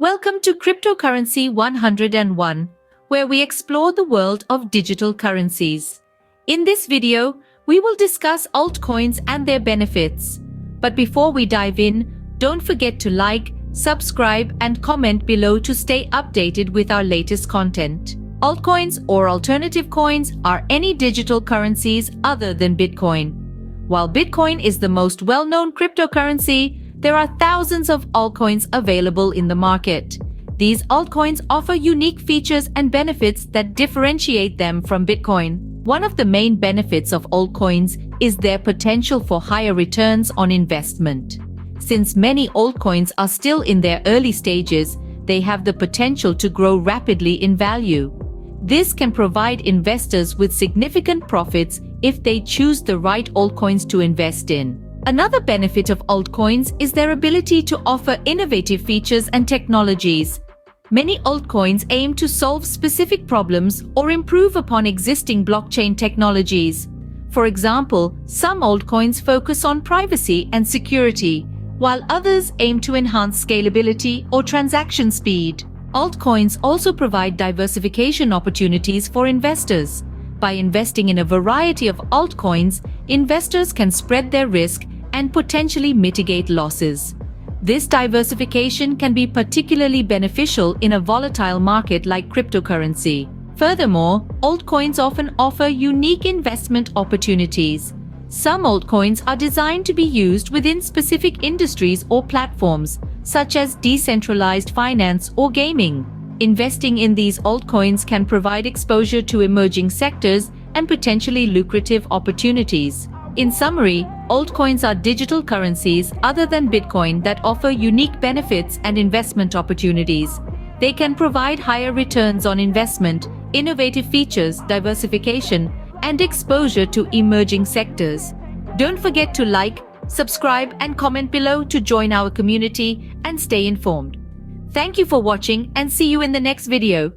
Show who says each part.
Speaker 1: Welcome to Cryptocurrency 101, where we explore the world of digital currencies. In this video, we will discuss altcoins and their benefits. But before we dive in, don't forget to like, subscribe, and comment below to stay updated with our latest content. Altcoins or alternative coins are any digital currencies other than Bitcoin. While Bitcoin is the most well-known cryptocurrency, there are thousands of altcoins available in the market. These altcoins offer unique features and benefits that differentiate them from Bitcoin. One of the main benefits of altcoins is their potential for higher returns on investment. Since many altcoins are still in their early stages, they have the potential to grow rapidly in value. This can provide investors with significant profits if they choose the right altcoins to invest in. Another benefit of altcoins is their ability to offer innovative features and technologies. Many altcoins aim to solve specific problems or improve upon existing blockchain technologies. For example, some altcoins focus on privacy and security, while others aim to enhance scalability or transaction speed. Altcoins also provide diversification opportunities for investors. By investing in a variety of altcoins, investors can spread their risk and potentially mitigate losses. This diversification can be particularly beneficial in a volatile market like cryptocurrency. Furthermore, altcoins often offer unique investment opportunities. Some altcoins are designed to be used within specific industries or platforms, such as decentralized finance or gaming. Investing in these altcoins can provide exposure to emerging sectors and potentially lucrative opportunities. In summary, altcoins are digital currencies other than Bitcoin that offer unique benefits and investment opportunities. They can provide higher returns on investment, innovative features, diversification, and exposure to emerging sectors. Don't forget to like, subscribe, and comment below to join our community and stay informed. Thank you for watching and see you in the next video.